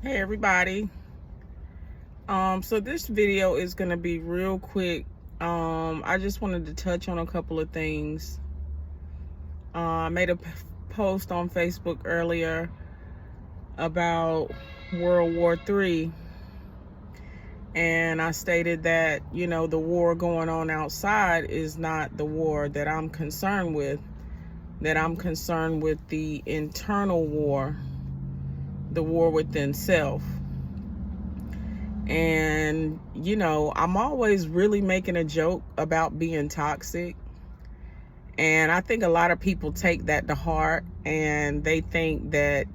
Hey everybody. So this video is gonna be real quick. I just wanted to touch on a couple of things. I made a post on Facebook earlier about World War III, and I stated that, the war going on outside is not the war that I'm concerned with, that I'm concerned with the internal war, the war within self. And, I'm always really making a joke about being toxic. And I think a lot of people take that to heart and they think that,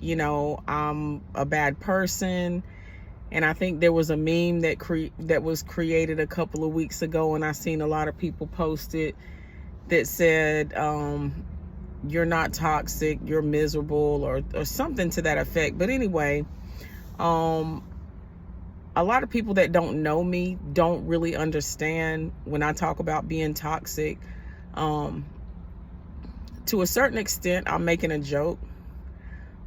I'm a bad person. And I think there was a meme that was created a couple of weeks ago, and I seen a lot of people post it that said, you're not toxic, you're miserable, or something to that effect. But anyway, a lot of people that don't know me don't really understand when I talk about being toxic. To a certain extent, I'm making a joke,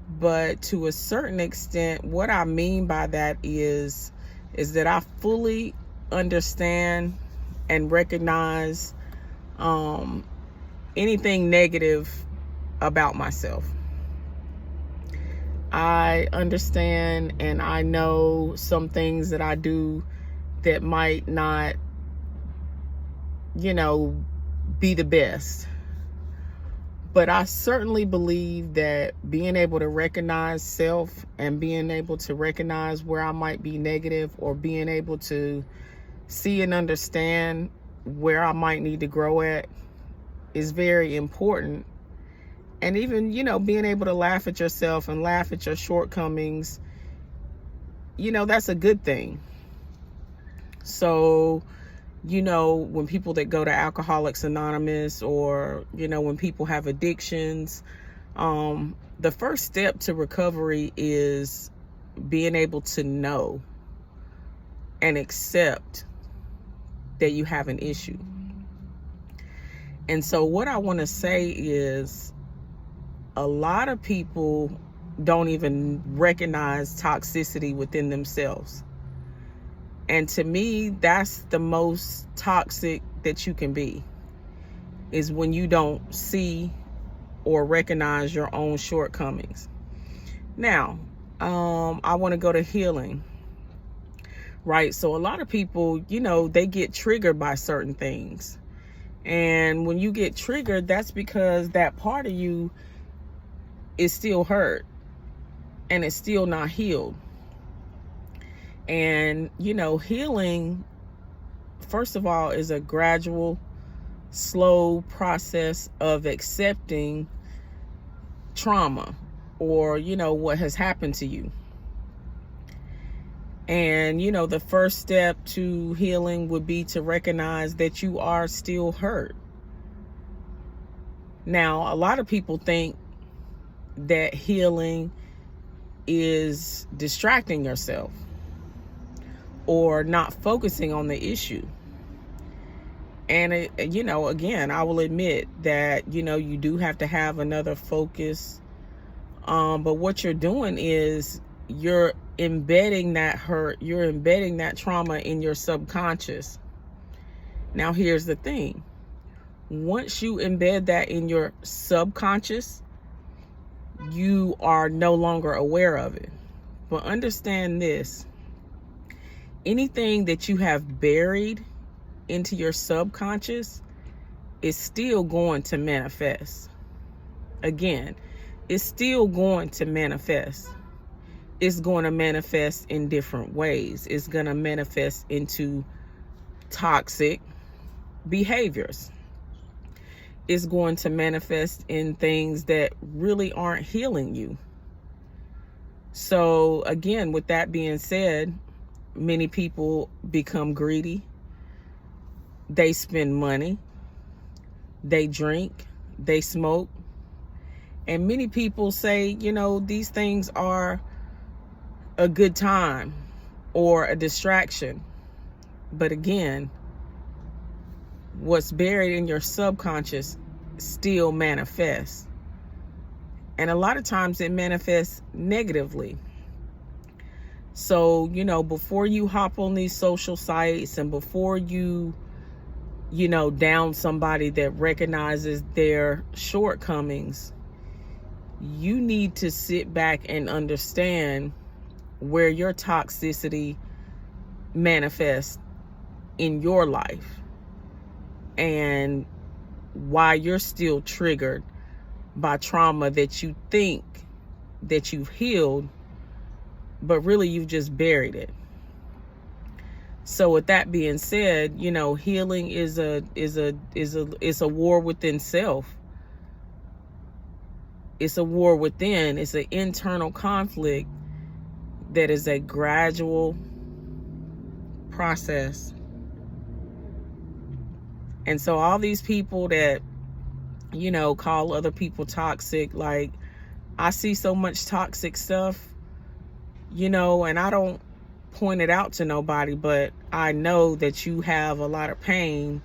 but to a certain extent, what I mean by that is that I fully understand and recognize anything negative about myself. I understand and I know some things that I do that might not, be the best. But I certainly believe that being able to recognize self and being able to recognize where I might be negative, or being able to see and understand where I might need to grow at, is very important. And even, being able to laugh at yourself and laugh at your shortcomings, that's a good thing. So, when people that go to Alcoholics Anonymous, or, when people have addictions, the first step to recovery is being able to know and accept that you have an issue. And so what I want to say is, a lot of people don't even recognize toxicity within themselves. And to me, that's the most toxic that you can be, is when you don't see or recognize your own shortcomings. Now, I want to go to healing, right? So a lot of people, they get triggered by certain things. And when you get triggered, that's because that part of you is still hurt and it's still not healed. And, healing, first of all, is a gradual, slow process of accepting trauma, or, what has happened to you. And, the first step to healing would be to recognize that you are still hurt. Now, a lot of people think that healing is distracting yourself or not focusing on the issue. And, again, I will admit that, you do have to have another focus. But what you're doing is you're embedding that hurt, you're embedding that trauma in your subconscious. Now, here's the thing. Once you embed that in your subconscious, you are no longer aware of it. But understand this: anything that you have buried into your subconscious is still going to manifest. Again, it's still going to manifest. It's going to manifest in different ways. It's going to manifest into toxic behaviors. It's going to manifest in things that really aren't healing you. So again, with that being said, many people become greedy. They spend money. They drink. They smoke. And many people say, these things are a good time or a distraction. But again, what's buried in your subconscious still manifests. And a lot of times it manifests negatively. So, before you hop on these social sites and before you down somebody that recognizes their shortcomings, you need to sit back and understand where your toxicity manifests in your life and why you're still triggered by trauma that you think that you've healed, but really you've just buried it. So with that being said, healing is a war within self. It's a war within. It's an internal conflict that is a gradual process. And so all these people that, call other people toxic, like, I see so much toxic stuff, and I don't point it out to nobody, but I know that you have a lot of pain,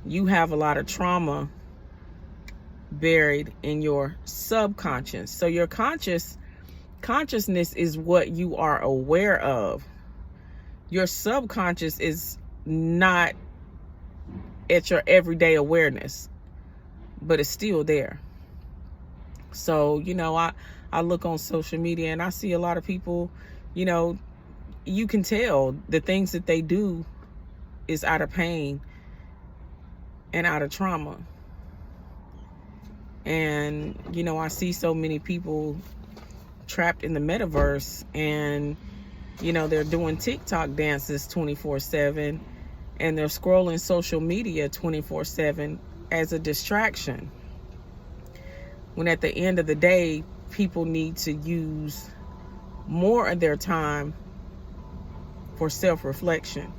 you have a lot of trauma buried in your subconscious. So your consciousness is what you are aware of. Your subconscious is not at your everyday awareness, but it's still there. So, I look on social media and I see a lot of people, you can tell the things that they do is out of pain and out of trauma. And, I see so many people trapped in the metaverse and, they're doing TikTok dances 24/7 and they're scrolling social media 24/7 as a distraction. When at the end of the day, people need to use more of their time for self-reflection.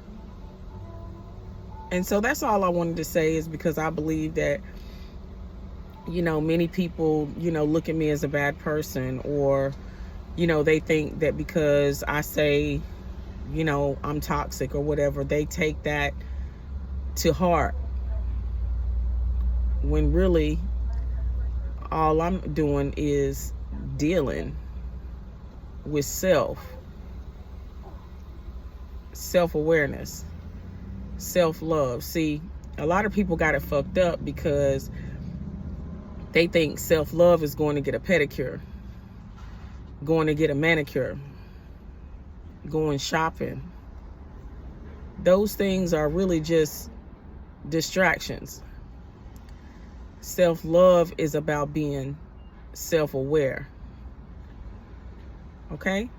And so that's all I wanted to say, is because I believe that, many people, look at me as a bad person, or, they think that because I say, I'm toxic or whatever, they take that to heart. When really, all I'm doing is dealing with self-awareness, self-love. See, a lot of people got it fucked up because they think self-love is going to get a pedicure, going to get a manicure, going shopping. Those things are really just distractions. Self-love is about being self-aware. Okay?